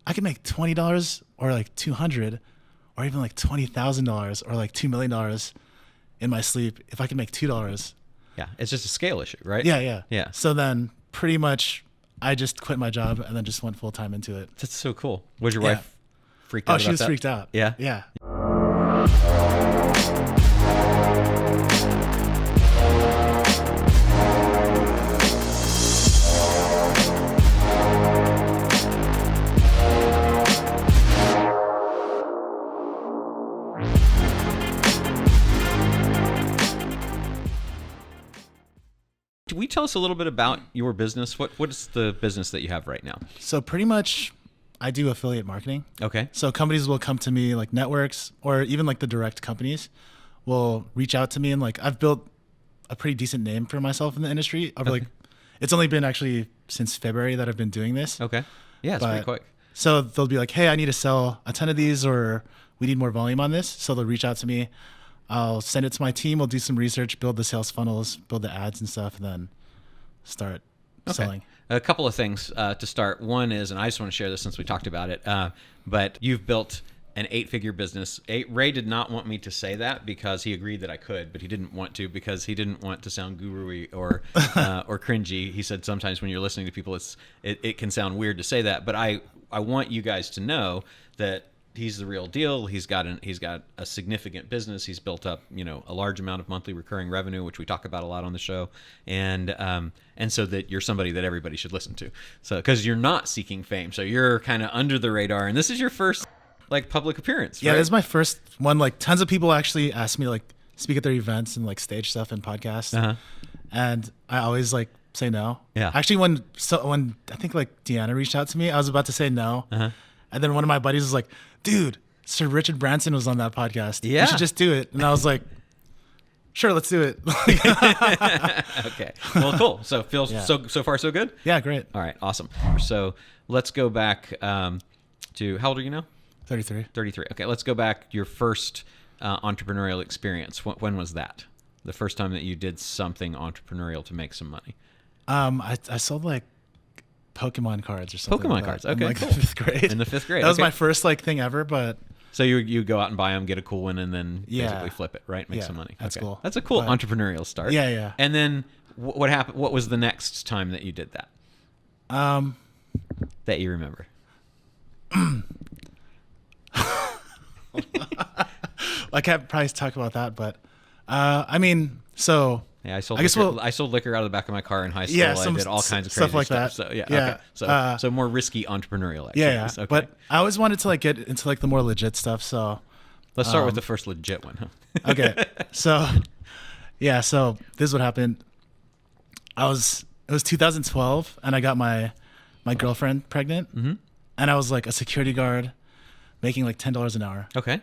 I could make $20 or like 200 or even like $20,000 or like $2 million in my sleep if I could make $2. Yeah. It's just a scale issue, right? Yeah. Yeah. So then pretty much I just quit my job and then just went full time into it. That's so cool. Was your wife freaked out Oh, about she was that? freaked out. Yeah? Yeah. Can we tell us a little bit about your business? What is the business that you have right now? So pretty much I do affiliate marketing. Okay. So companies will come to me, like networks or even like the direct companies will reach out to me, and like I've built a pretty decent name for myself in the industry over like, it's only been actually since February that I've been doing this. Okay. Yeah, it's pretty quick. So they'll be like, hey, I need to sell a ton of these, or we need more volume on this. So they'll reach out to me. I'll send it to my team. We'll do some research, build the sales funnels, build the ads and stuff, and then start selling. A couple of things to start. One is, and I just want to share this since we talked about it, but you've built an 8-figure business. Ray did not want me to say that because he agreed that I could, but he didn't want to because he didn't want to sound guru-y or cringy. He said sometimes when you're listening to people, it can sound weird to say that, but I want you guys to know that he's the real deal. He's got a significant business. He's built up, a large amount of monthly recurring revenue, which we talk about a lot on the show, and so that you're somebody that everybody should listen to. So because you're not seeking fame, so you're kind of under the radar, and this is your first like public appearance. Yeah, right? this is my first one. Like tons of people actually ask me like speak at their events and like stage stuff and podcasts, and I always like say no. Yeah. Actually, when I think like Deanna reached out to me, I was about to say no, and then one of my buddies was like, "Dude, Sir Richard Branson was on that podcast. Yeah. You should just do it." And I was like, "Sure, let's do it." Okay. Well, cool. So so far so good. Yeah, great. All right. Awesome. So let's go back to how old are you now? 33. 33. Okay. Let's go back. Your first entrepreneurial experience. When was that? The first time that you did something entrepreneurial to make some money? I sold like Pokemon cards or something. Pokemon like cards. that Okay. in like Cool. the 5th grade. In the 5th grade. That was okay. my first like thing ever, but So you go out and buy them, get a cool one, and then basically flip it, right? Make Yeah, some money. that's cool. That's a cool But- entrepreneurial start. Yeah. And then what happened? What was the next time that you did that? That you remember? I can't probably talk about that, but I mean, so Yeah, I sold. I guess I sold liquor out of the back of my car in high school. Yeah, I did all kinds of crazy stuff like that. So yeah. Yeah, Okay. So more risky entrepreneurial activities. yeah. Okay. But I always wanted to like get into like the more legit stuff. So Let's start with the first legit one. Huh? okay, so yeah, so this is what happened. It was 2012, and I got my girlfriend pregnant, and I was like a security guard, making like $10 an hour. Okay.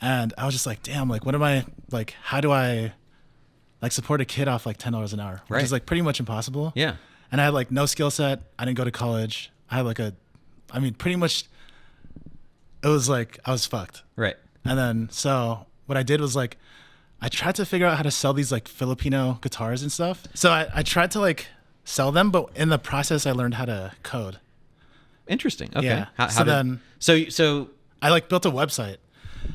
And I was just like, damn, like, what am I, like, how do I, like, support a kid off, like, $10 an hour? Which Right. is, like, pretty much impossible. Yeah. And I had, like, no skill set. I didn't go to college. I had, like, pretty much, it was, like, I was fucked. Right. And then, so, what I did was, like, I tried to figure out how to sell these, like, Filipino guitars and stuff. So, I tried to, like, sell them, but in the process, I learned how to code. Interesting. Okay. Yeah. So so I, like, built a website.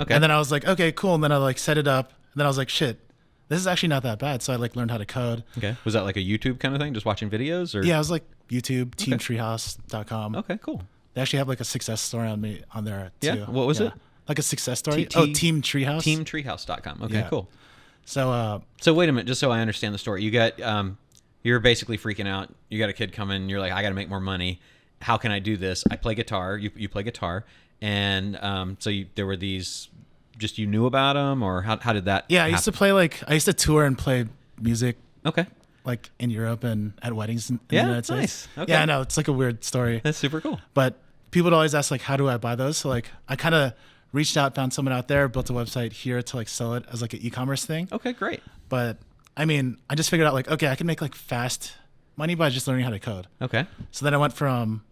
okay. And then I was like, okay, cool. And then I like set it up. And then I was like, shit, this is actually not that bad. So I like learned how to code. Okay. Was that like a YouTube kind of thing, just watching videos, or? Yeah, I was like YouTube, teamtreehouse.com. Okay. Cool. They actually have like a success story on me on there too. Yeah? What was it? Like a success story. Team Treehouse. Teamtreehouse.com. Okay. Yeah. Cool. So So wait a minute, just so I understand the story. You got you're basically freaking out. You got a kid coming. You're like, I got to make more money. How can I do this? I play guitar. You play guitar, and so there were these. Just you knew about them, or how did that? yeah, I used to play I used to tour and play music Okay, like in Europe and at weddings in Yeah, the United States. nice. Okay. Yeah, I know it's like a weird story. that's super cool. But people would always ask like, how do I buy those? So like I kind of reached out, found someone out there, built a website here to like sell it as like an e-commerce thing. Okay, great. But I mean, I just figured out like, okay, I can make like fast money by just learning how to code. Okay, So then I went from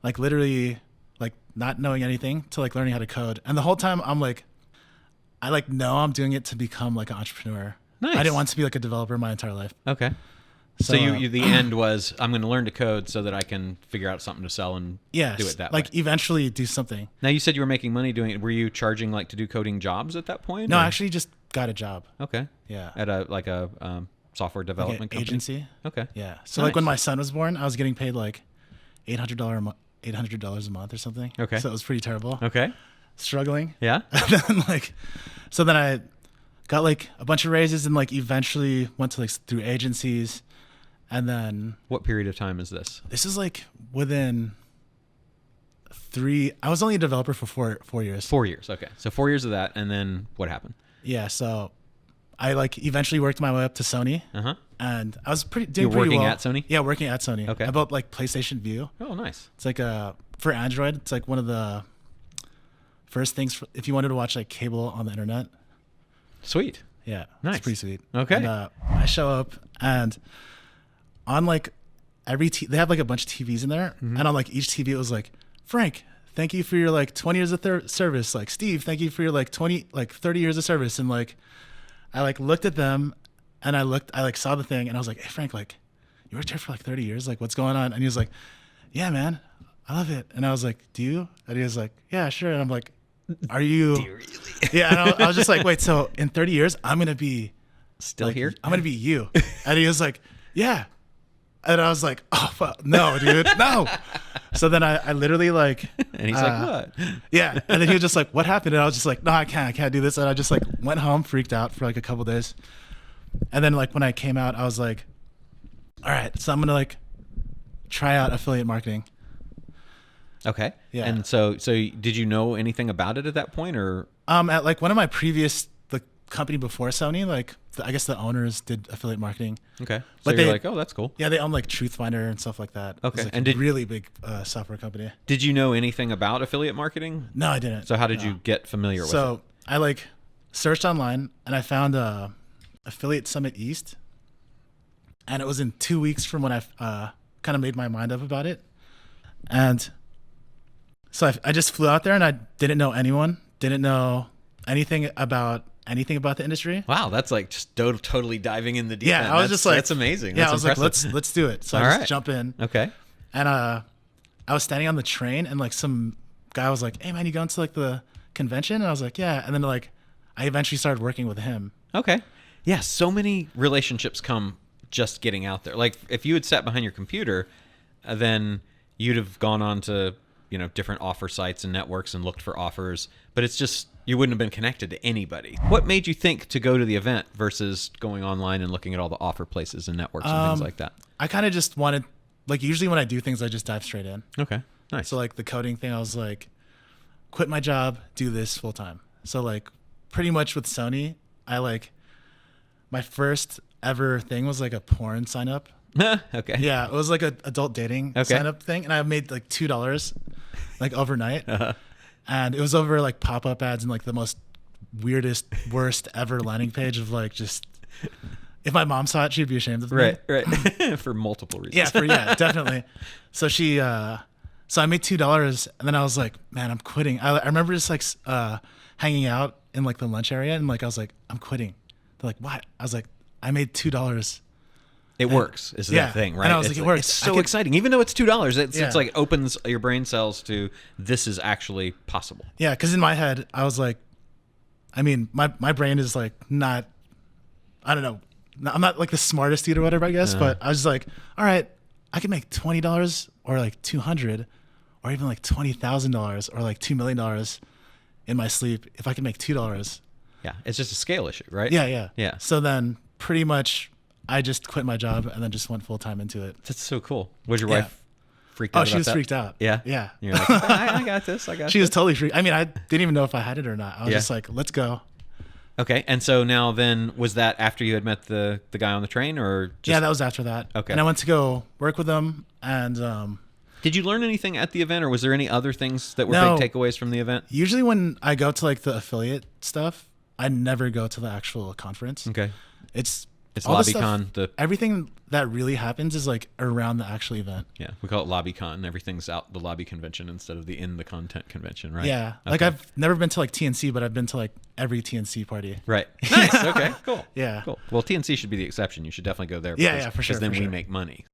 like literally like not knowing anything to like learning how to code. And the whole time I'm like, I like know I'm doing it to become like an entrepreneur. Nice. I didn't want to be like a developer my entire life. okay. So you the end was, I'm going to learn to code so that I can figure out something to sell and yes, do it that like way. eventually do something. Now you said you were making money doing it. Were you charging like to do coding jobs at that point? No, or? I actually just got a job. Okay. Yeah. At a software Like development an company. agency. Okay. Yeah. So Nice. like when my son was born, I was getting paid like $800 a month or something. Okay. So it was pretty terrible. Okay. Struggling. Yeah. And then like, so then I got like a bunch of raises and like eventually went to like through agencies, and then What period of time is this? this is like within I was only a developer for 4 years. 4 years. Okay. So 4 years of that, and then what happened? Yeah. So I like eventually worked my way up to Sony, Uh huh. and I was doing You're pretty working well. at Sony? Yeah, working at Sony. Okay. I built like PlayStation View. Oh, nice. It's like for Android, it's like one of the first things if you wanted to watch like cable on the internet. Sweet. Yeah, Nice. it's pretty sweet. Okay. And, I show up and on like they have like a bunch of TVs in there, Mm-hmm. and on like each TV it was like, Frank, thank you for your like 20 years of service. Like Steve, thank you for your like 30 years of service. And like I like looked at them, and I like saw the thing, and I was like, hey Frank, like you worked here for like 30 years, like what's going on? And he was like, yeah man, I love it. And I was like, do you? And he was like, yeah, sure. And I'm like, are you? Yeah. And I was just like, wait, so in 30 years I'm gonna be Still like, here? I'm gonna be you. And he was like, yeah. And I was like, oh fuck, no, dude, no. So then I literally like, And he's like, what? yeah. And then he was just like, what happened? And I was just like, no, I can't do this. And I just like went home, freaked out for like a couple days. And then like when I came out, I was like, all right, so I'm gonna like try out affiliate marketing. Okay. Yeah. And so did you know anything about it at that point, or? At like one of my previous the company before Sony, like I guess the owners did affiliate marketing. Okay. So But you're they- like, oh, that's cool. Yeah, they own like Truthfinder and stuff like that. Okay. It's like And a did- really big software company. Did you know anything about affiliate marketing? No, I didn't. So how did No. you get familiar with it? So I like searched online and I found Affiliate Summit East, and it was in 2 weeks from when I kind of made my mind up about it. And so I just flew out there, and I didn't know anyone, didn't know anything about the industry. Wow, that's like just totally diving in the deep Yeah, end. I was just like, that's amazing. Yeah, That's I was like, impressive. let's do it. So All I just right. jump in, Okay. and I was standing on the train, and like some guy was like, "Hey man, you going to like the convention?" And I was like, "Yeah." And then like I eventually started working with him. Okay. Yeah, so many relationships come just getting out there. Like if you had sat behind your computer, then you'd have gone on to, different offer sites and networks and looked for offers, but it's just you wouldn't have been connected to anybody. What made you think to go to the event versus going online and looking at all the offer places and networks and things like that? I kind of just wanted, like, usually when I do things, I just dive straight in. Okay. Nice. So like the coding thing, I was like, quit my job, do this full time. So like pretty much with Sony, I like my first ever thing was like a porn sign up. Okay. Yeah, it was like a adult dating Okay. sign up thing, and I made like $2 like overnight. Uh-huh. And it was over like pop up ads and like the most weirdest, worst ever landing page of like just if my mom saw it, she'd be ashamed of me. Right. For multiple reasons. Yeah, definitely. So so I made $2, and then I was like, man, I'm quitting. I remember just like hanging out in like the lunch area, and like I was like, I'm quitting. They're like, what? I was like, I made $2. It works is Yeah. the thing, right? And I was It's like, it works. It's I so could- exciting. Even though it's $2, it's Yeah. like opens your brain cells to this is actually possible. Yeah, because in my head, I was like, I mean, my brain is like not, I don't know, I'm not like the smartest dude or whatever, I guess, but I was like, all right, I can make $20 or like $200 or even like $20,000 or like $2 million in my sleep if I can make $2. Yeah. It's just a scale issue, right? Yeah. Yeah. So then pretty much I just quit my job and then just went full time into it. That's so cool. Was your Yeah. wife freaked out? Oh, she about was that? freaked out. Yeah. Yeah. You're like, I got this. I got She this. was totally freaked. I mean, I didn't even know if I had it or not. I was Yeah. just like, let's go. Okay. And so now then, was that after you had met the guy on the train, or just, Yeah, that was after that. Okay. And I went to go work with them, and did you learn anything at the event, or was there any other things that were No. big takeaways from the event? usually when I go to like the affiliate stuff, I never go to the actual conference. Okay. It's It's all the stuff- LobbyCon. Everything that really happens is like around the actual event. Yeah, we call it LobbyCon. Everything's out the lobby convention instead of the in the content convention, right? Yeah. Like Okay. I've never been to like TNC, but I've been to like every TNC party. Right. Nice. Okay. Cool. Yeah. Cool. Well, TNC should be the exception. You should definitely go there. Yeah, yeah, for sure, Because then for we sure. make money.